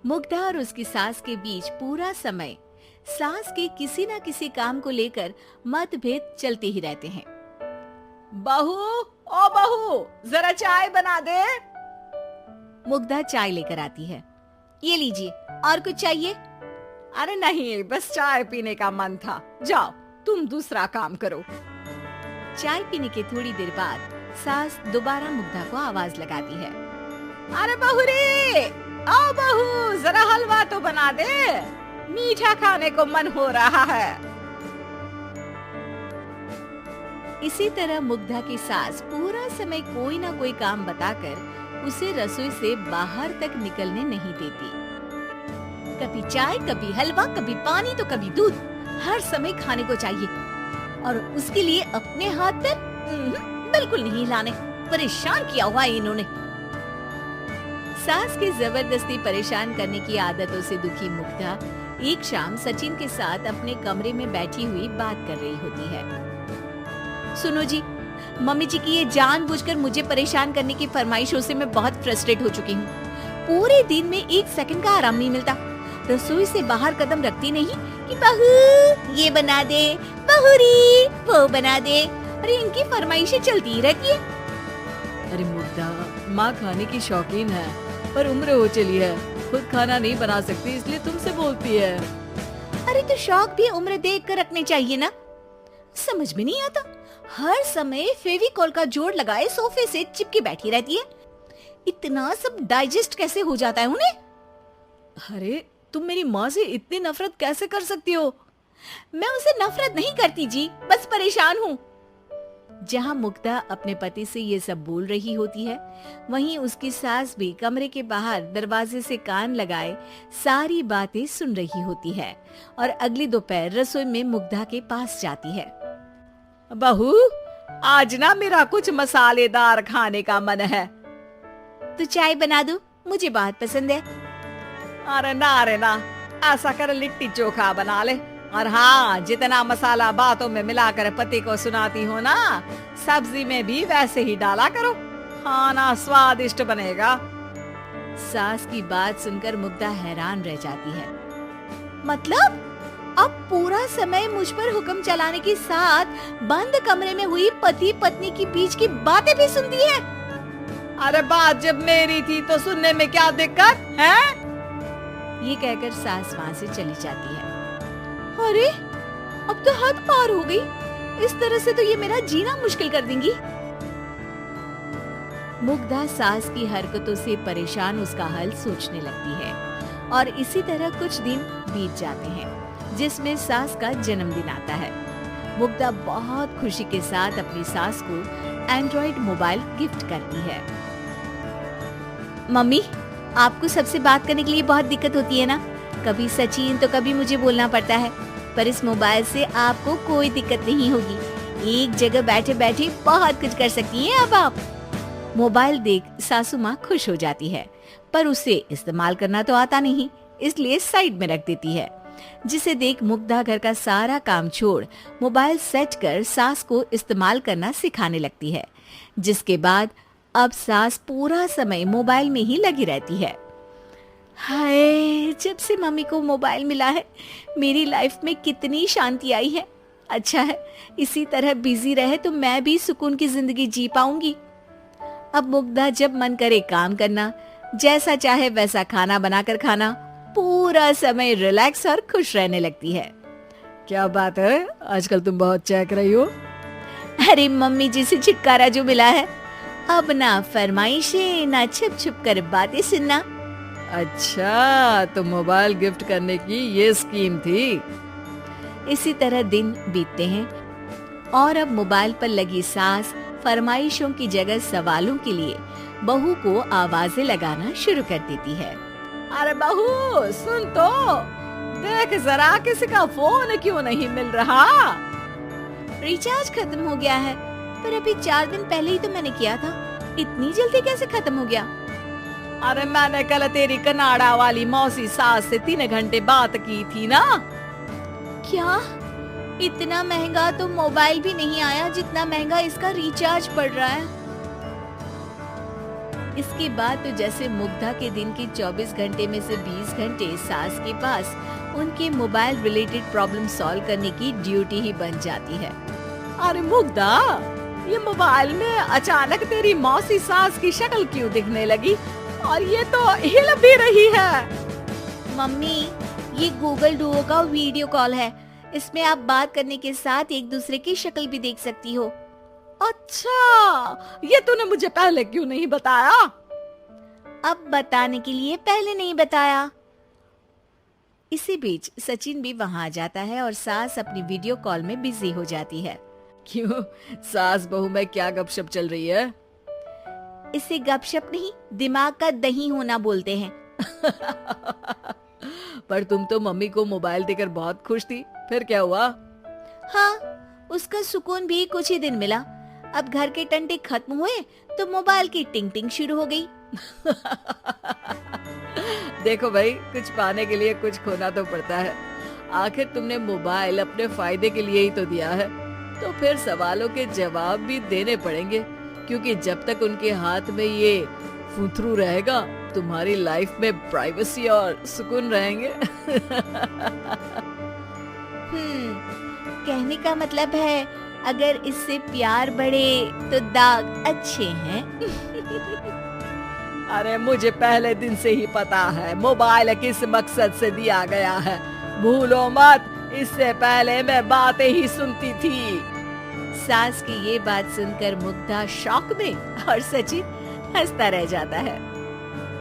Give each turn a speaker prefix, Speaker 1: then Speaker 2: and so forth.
Speaker 1: मुग्धा और उसकी सास के बीच पूरा समय सास के किसी न किसी काम को लेकर मतभेद चलते ही रहते हैं।
Speaker 2: बहू, ओ बहू, जरा चाय बना दे।
Speaker 1: मुग्धा चाय लेकर आती है। ये लीजिए, और कुछ चाहिए?
Speaker 2: अरे नहीं, बस चाय पीने का मन था। जाओ, तुम दूसरा काम करो।
Speaker 1: चाय पीने के थोड़ी देर बाद सास दोबारा मुग्धा को आवाज लगाती है।
Speaker 2: अरे बहू रे, आओ बहू, जरा हलवा तो बना दे, मीठा खाने को मन हो रहा है।
Speaker 1: इसी तरह मुग्धा की सास पूरा समय कोई ना कोई काम बताकर उसे रसोई से बाहर तक निकलने नहीं देती। कभी चाय, कभी हलवा, कभी पानी तो कभी दूध, हर समय खाने को चाहिए और उसके लिए अपने हाथ पर बिल्कुल नहीं हिलाने। परेशान किया हुआ है इन्होंने। सास के जबरदस्ती परेशान करने की आदतों से दुखी मुग्धा एक शाम सचिन के साथ अपने कमरे में बैठी हुई बात कर रही होती है। सुनो जी, मम्मी जी की ये जानबूझकर मुझे परेशान करने की फरमाइशों से मैं बहुत फ्रस्ट्रेट हो चुकी हूँ। पूरे दिन में एक सेकंड का आराम नहीं मिलता। रसोई से बाहर कदम रखती नहीं कि बहू ये बना दे, बहुरी वो बना दे। अरे इनकी फरमाइशें चलती ही रहती है।
Speaker 2: अरे मुग्धा, माँ खाने की शौकीन है पर उम्र हो चली है, खुद खाना नहीं बना सकती, इसलिए तुमसे बोलती है।
Speaker 1: अरे तो शौक भी उम्र देख कर रखने चाहिए ना। समझ में नहीं आता, हर समय फेविकॉल का जोड़ लगाए सोफे से चिपके बैठी रहती है। इतना सब डाइजेस्ट कैसे हो जाता है उन्हें?
Speaker 2: अरे तुम मेरी माँ से इतनी नफरत कैसे कर सकती हो?
Speaker 1: मैं उनसे नफरत नहीं करती जी, बस परेशान हूँ। जहाँ मुग्धा अपने पति से ये सब बोल रही होती है, वहीं उसकी सास भी कमरे के बाहर दरवाजे से कान लगाए सारी बातें सुन रही होती है और अगली दोपहर रसोई में मुग्धा के पास जाती है।
Speaker 2: बहू, आज ना मेरा कुछ मसालेदार खाने का मन है।
Speaker 1: तो चाय बना दूं? मुझे बहुत पसंद है।
Speaker 2: अरे ना, ऐसा कर लिट्टी चोखा बना ले। और हाँ, जितना मसाला बातों में मिलाकर पति को सुनाती हो ना, सब्जी में भी वैसे ही डाला करो, खाना स्वादिष्ट बनेगा।
Speaker 1: सास की बात सुनकर मुग्धा हैरान रह जाती है। मतलब अब पूरा समय मुझ पर हुक्म चलाने के साथ बंद कमरे में हुई पति पत्नी की बीच की बातें भी सुनती है।
Speaker 2: अरे बात जब मेरी थी तो सुनने में क्या दिक्कत है?
Speaker 1: ये कहकर सास वहाँ से चली जाती है। अरे अब तो हद पार हो गई, इस तरह से तो ये मेरा जीना मुश्किल कर देंगी। मुग्धा सास की हरकतों से परेशान उसका हल सोचने लगती है और इसी तरह कुछ दिन बीत जाते हैं, जिसमें सास का जन्मदिन आता है। मुग्धा बहुत खुशी के साथ अपनी सास को एंड्रॉइड मोबाइल गिफ्ट करती है। मम्मी, आपको सबसे बात करने के लिए बहुत दिक्कत होती है ना? कभी सचिन तो कभी मुझे बोलना पड़ता है, पर इस मोबाइल से आपको कोई दिक्कत नहीं होगी। एक जगह बैठे बैठे बहुत कुछ कर सकती हैं अब आप। मोबाइल देख सासू माँ खुश हो जाती है, पर उसे इस्तेमाल करना तो आता नहीं, इसलिए साइड में रख देती है। जिसे देख मुग्धा घर का सारा काम छोड़ मोबाइल सेट कर सास को इस्तेमाल करना सिखाने लगती है, जिसके बाद अब सास पूरा समय मोबाइल में ही लगी रहती है। हाय, जब से मम्मी को मोबाइल मिला है मेरी लाइफ में कितनी शांति आई है। अच्छा है, इसी तरह बिजी रहे तो मैं भी सुकून की जिंदगी जी पाऊंगी। अब मुग्धा जब मन करे काम करना, जैसा चाहे वैसा खाना बनाकर खाना, पूरा समय रिलैक्स और खुश रहने लगती है।
Speaker 2: क्या बात है, आजकल तुम बहुत चहक रही हो।
Speaker 1: अरे मम्मी जी से छुटकारा जो मिला है, अब ना फरमाइशें ना छुप छुप कर बातें सुनना।
Speaker 2: अच्छा, तो मोबाइल गिफ्ट करने की ये स्कीम थी।
Speaker 1: इसी तरह दिन बीतते हैं और अब मोबाइल पर लगी सास फरमाइशों की जगह सवालों के लिए बहू को आवाजें लगाना शुरू कर देती है।
Speaker 2: अरे बहू, सुन तो, देख जरा किसी का फोन क्यों नहीं मिल रहा?
Speaker 1: रिचार्ज खत्म हो गया है, पर अभी 4 दिन पहले ही तो मैंने किया था। इतनी जल्दी कैसे खत्म हो गया?
Speaker 2: अरे मैंने कल तेरी कनाडा वाली मौसी सास से 3 घंटे बात की थी ना।
Speaker 1: क्या? इतना महंगा तो मोबाइल भी नहीं आया जितना महंगा इसका रिचार्ज पड़ रहा है। इसके बाद तो जैसे मुग्धा के दिन के 24 घंटे में से 20 घंटे सास के पास उनके मोबाइल रिलेटेड प्रॉब्लम सॉल्व करने की ड्यूटी ही बन जाती है।
Speaker 2: अरे मुग्धा, ये मोबाइल में अचानक तेरी मौसी सास की शक्ल क्यों दिखने लगी? और ये तो हिल भी रही है।
Speaker 1: मम्मी, ये गूगल डुओ का वीडियो कॉल है। इसमें आप बात करने के साथ एक दूसरे की शक्ल भी देख सकती हो।
Speaker 2: अच्छा, ये तूने मुझे पहले क्यों नहीं बताया?
Speaker 1: अब बताने के लिए पहले नहीं बताया। इसी बीच सचिन भी वहां आ जाता है और सास अपनी वीडियो कॉल में बिजी हो जाती है।
Speaker 2: क्यों, सास बहू में क्या गपशप चल रही है?
Speaker 1: इसे गपशप नहीं, दिमाग का दही होना बोलते हैं।
Speaker 2: पर तुम तो मम्मी को मोबाइल देकर बहुत खुश थी, फिर क्या हुआ?
Speaker 1: हाँ, उसका सुकून भी कुछ ही दिन मिला। अब घर के टंटे खत्म हुए तो मोबाइल की टिंग टिंग शुरू हो गई।
Speaker 2: देखो भाई, कुछ पाने के लिए कुछ खोना तो पड़ता है। आखिर तुमने मोबाइल अपने फायदे के लिए ही तो दिया है, तो फिर सवालों के जवाब भी देने पड़ेंगे, क्योंकि जब तक उनके हाथ में ये फुथरू रहेगा, तुम्हारी लाइफ में प्राइवेसी और सुकून रहेंगे।
Speaker 1: कहने का मतलब है अगर इससे प्यार बढ़े तो दाग अच्छे हैं।
Speaker 2: अरे मुझे पहले दिन से ही पता है मोबाइल किस मकसद से दिया गया है। भूलो मत, इससे पहले मैं बातें ही सुनती थी।
Speaker 1: सास की ये बात सुनकर मुग्धा शॉक में और सचिन हंसता रह जाता है।